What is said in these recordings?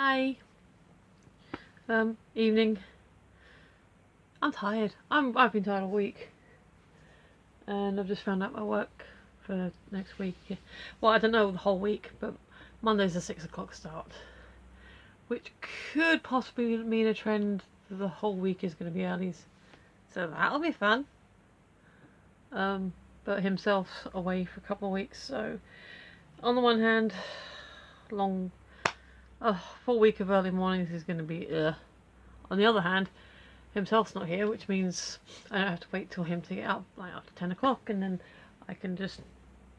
Hi. Evening. I'm tired. I've been tired all week. And I've just found out my work for next week. Well, I don't know the whole week, but Monday's a 6 o'clock start. Which could possibly mean a trend that the whole week is going to be earlies. So that'll be fun. But himself's away for a couple of weeks, so on the one hand, full week of early mornings is going to be On the other hand, himself's not here, which means I don't have to wait till him to get up like after 10 o'clock, and then I can just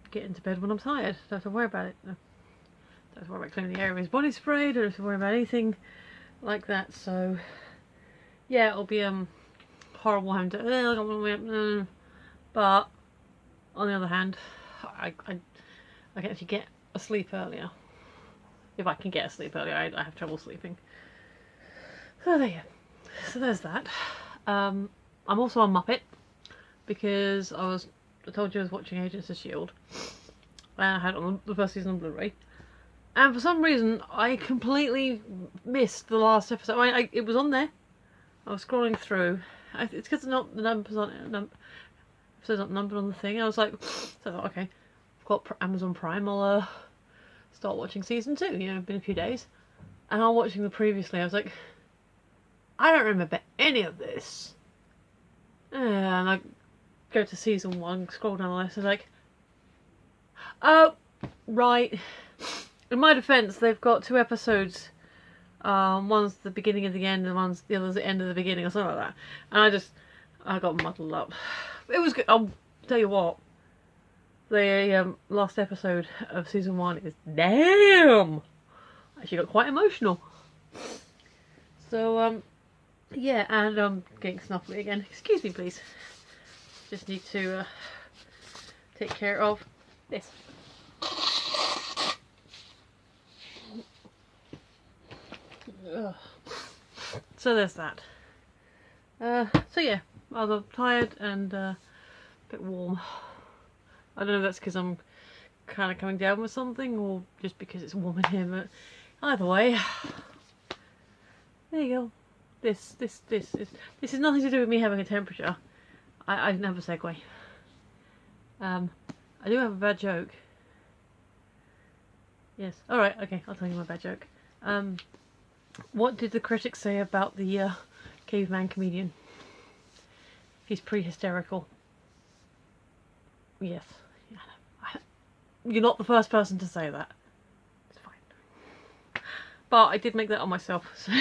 get into bed when I'm tired. Don't have to worry about it. Don't have to worry about cleaning the air with his body spray. Don't have to worry about anything like that. So yeah, it'll be horrible having to but on the other hand, I can actually get asleep earlier. If I can get asleep earlier, I have trouble sleeping. So there you go. So there's that. I'm also on Muppet because I told you I was watching Agents of S.H.I.E.L.D. and I had it on the first season on Blu-ray, and for some reason I completely missed the last episode. It was on there. I was scrolling through. It's because the numbers on episodes not numbered on the thing. I was like, so I thought, okay, I've got Amazon Prime. I'll start watching season 2. You know, it's been a few days, and I'm watching the previously. I was like, I don't remember any of this. And I go to season 1, scroll down the list, and like, oh, right. In my defence, they've got 2 episodes. One's the beginning of the end, and the other's the end of the beginning, or something like that. And I got muddled up. It was good. I'll tell you what. The last episode of season 1 is damn. Actually got quite emotional. So yeah, and I'm getting snuffly again. Excuse me, please. Just need to take care of this. Ugh. So there's that. So yeah, I'm tired and a bit warm. I don't know if that's because I'm kind of coming down with something or just because it's warm in here, but either way, there you go. This is nothing to do with me having a temperature. I didn't have a segue. I do have a bad joke. Yes. Alright, okay, I'll tell you my bad joke. What did the critics say about the caveman comedian? He's pre-hysterical. Yes. You're not the first person to say that. It's fine. But I did make that on myself, so...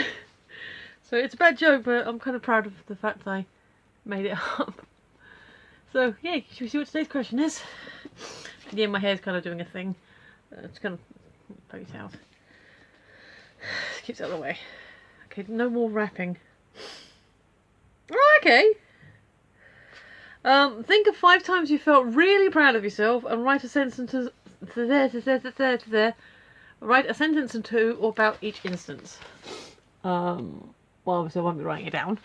So it's a bad joke, but I'm kind of proud of the fact that I made it up. So yeah, should we see what today's question is? And yeah, my hair's kind of doing a thing. It's kind of ponytailed. Keeps it out of the way. Okay, no more rapping. Okay. Think of 5 times you felt really proud of yourself and write a sentence Write a sentence or 2 about each instance. Well, obviously I won't be writing it down.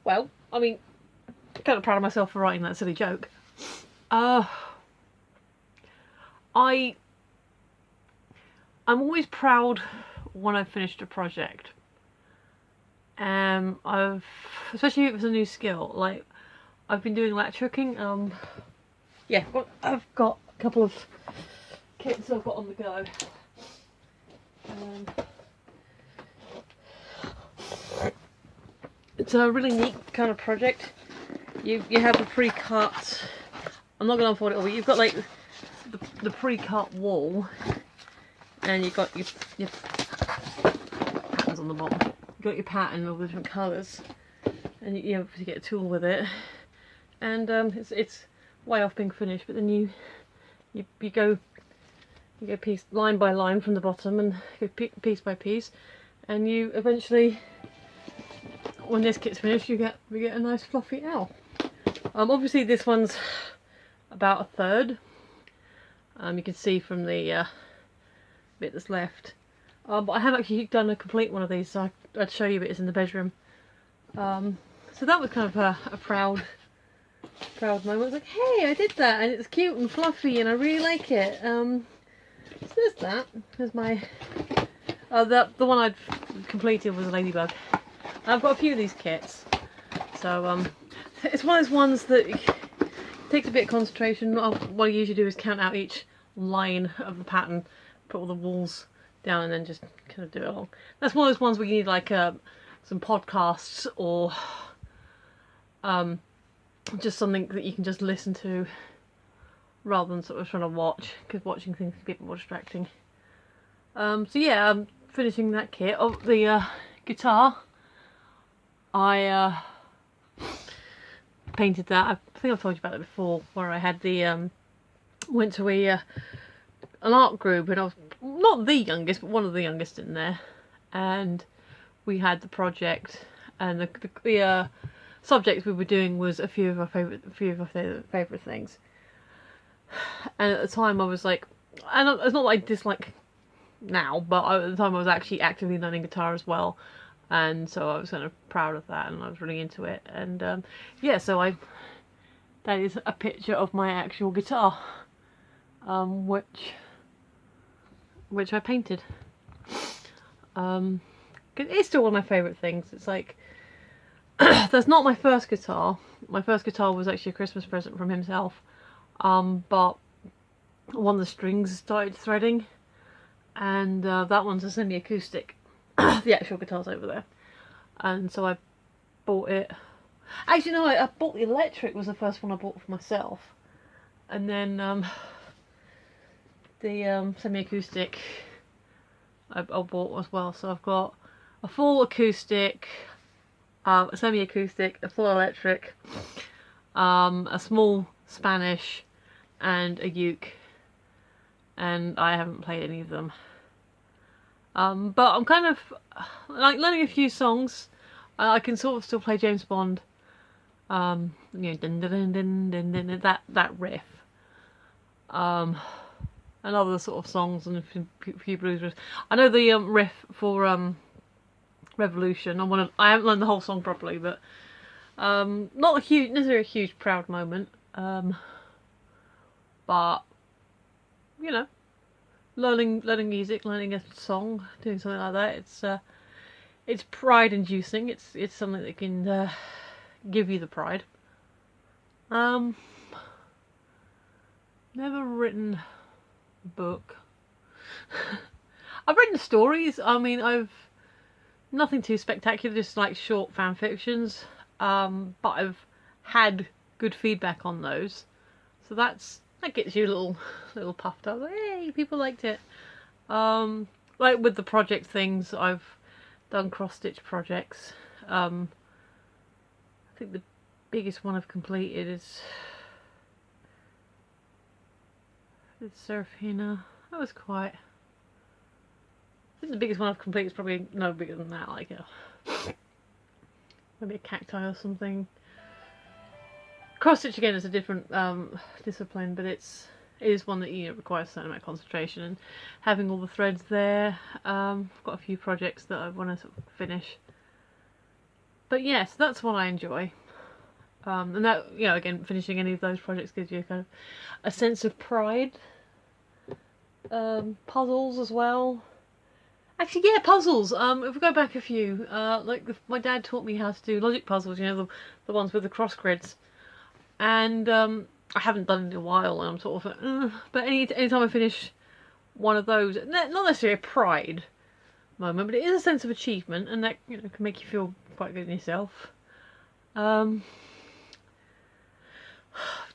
Well, I mean, kind of proud of myself for writing that silly joke. I'm always proud when I've finished a project. Especially if it's a new skill. Like, I've been doing latch hooking. Yeah, I've got a couple of kits I've got on the go. It's a really neat kind of project. You have the pre-cut. I'm not going to unfold it all, but you've got like the pre-cut wall, and you've got your patterns on the bottom. You've got your pattern of the different colours, and you obviously get a tool with it. And it's way off being finished, but then you go piece line by line from the bottom and go piece by piece, and you eventually, when this kit's finished, we get a nice fluffy owl. Obviously this one's about a third. You can see from the bit that's left. But I haven't actually done a complete one of these, so I'd show you, but it's in the bedroom. So that was kind of a proud moment. It's like, hey, I did that, and it's cute and fluffy, and I really like it. So there's that. There's my... the one I'd completed was a Ladybug. I've got a few of these kits. So, it's one of those ones that takes a bit of concentration. What I usually do is count out each line of the pattern, put all the walls down, and then just kind of do it along. That's one of those ones where you need like some podcasts or just something that you can just listen to rather than sort of trying to watch, because watching things can be a bit more distracting. So yeah, I'm finishing that kit. Of the guitar, I painted that. I think I've told you about it before, where I had the went to an art group, and I was not the youngest, but one of the youngest in there, and we had the project, and the subject we were doing was a few of our favourite things. And at the time I was like, and it's not like I dislike now, but at the time I was actually actively learning guitar as well, and so I was kind of proud of that, and I was really into it. And yeah, so that is a picture of my actual guitar, which I painted. It's still one of my favourite things. It's like, that's not my first guitar. My first guitar was actually a Christmas present from himself, but one of the strings started threading, and that one's a semi-acoustic. The actual guitar's over there, and so I bought it. Actually no, I bought the electric, was the first one I bought for myself, and then the semi-acoustic I bought as well. So I've got a full acoustic, a semi-acoustic, a full electric, a small Spanish, and a uke, and I haven't played any of them. But I'm kind of like learning a few songs. I can sort of still play James Bond, you know, dun, dun, dun, dun, dun, dun, that riff, and other sort of songs and a few blues riffs. I know the riff for Revolution. I haven't learned the whole song properly, but not necessarily a huge proud moment. But you know, learning music, learning a song, doing something like that, it's pride inducing. It's something that can give you the pride. Never written a book. I've written stories. I mean, I've nothing too spectacular, just like short fan fictions. But I've had good feedback on those, so that gets you a little puffed up. Like, hey, people liked it. Like with the project things, I've done cross-stitch projects. I think the biggest one I've completed is Serafina. That was quite... I think the biggest one I've completed is probably no bigger than that, like maybe a cacti or something. Cross stitch again is a different discipline, but it is one that requires a certain amount of concentration and having all the threads there. I've got a few projects that I want to sort of finish, but yes, that's what I enjoy. And that, again, finishing any of those projects gives you kind of a sense of pride. Puzzles as well. Actually, yeah, puzzles. If we go back a few, my dad taught me how to do logic puzzles. The ones with the cross grids. And I haven't done it in a while, and I'm sort of, but anytime I finish one of those, not necessarily a pride moment, but it is a sense of achievement, and that can make you feel quite good in yourself.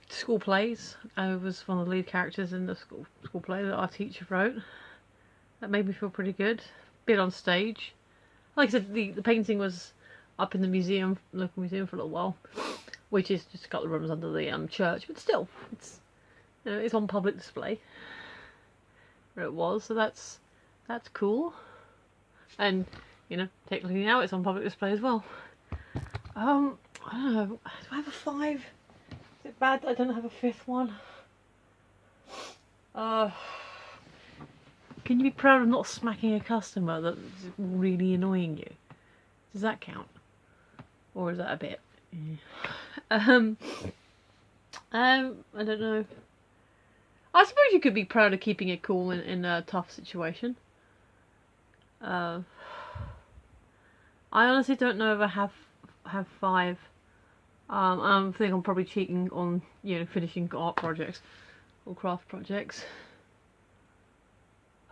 School plays. I was one of the lead characters in the school play that our teacher wrote. That made me feel pretty good. Bit on stage. Like I said, the painting was up in the local museum for a little while, which is just a couple of rooms under the church, but still, it's on public display. Where it was, so that's cool. And technically now it's on public display as well. I don't know. Do I have a 5? Is it bad that I don't have a 5th one? Can you be proud of not smacking a customer that's really annoying you? Does that count? Or is that a bit? I don't know. I suppose you could be proud of keeping it cool in a tough situation. I honestly don't know if I have 5. I think I'm probably cheating on, you know, finishing art projects or craft projects.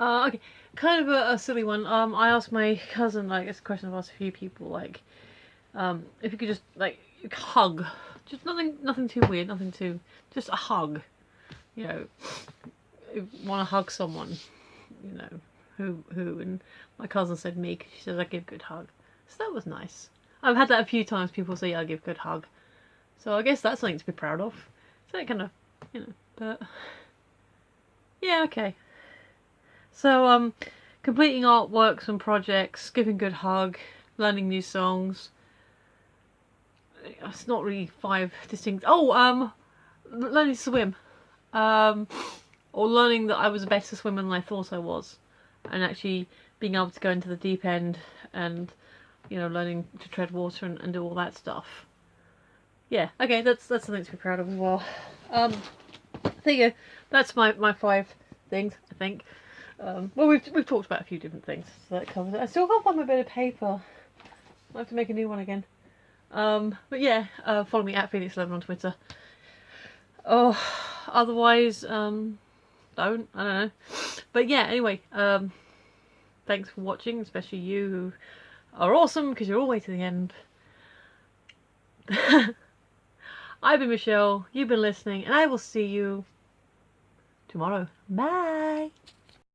Okay, kind of a silly one. I asked my cousin, like, it's a question I've asked a few people, like, if you could just, like, hug. Just nothing too weird, just a hug. You know, want to hug someone, you know, who, and my cousin said me, because she says I give good hug. So that was nice. I've had that a few times, people say I give good hug. So I guess that's something to be proud of. So that kind of, you know, but, yeah, okay. So, completing artworks and projects, giving good hug, learning new songs. It's not really 5 distinct. Oh, learning to swim. Or learning that I was a better swimmer than I thought I was, and actually being able to go into the deep end and, you know, learning to tread water and do all that stuff. Yeah, okay, that's something to be proud of as well. There you go. That's my 5 things, I think. Well, we've talked about a few different things, so that covers it. I still can't find my bit of paper. I have to make a new one again. But yeah, follow me at Phoenix11 on Twitter. Oh, otherwise, don't. I don't know. But yeah, anyway, thanks for watching, especially you who are awesome because you're all the way to the end. I've been Michelle, you've been listening, and I will see you tomorrow. Bye!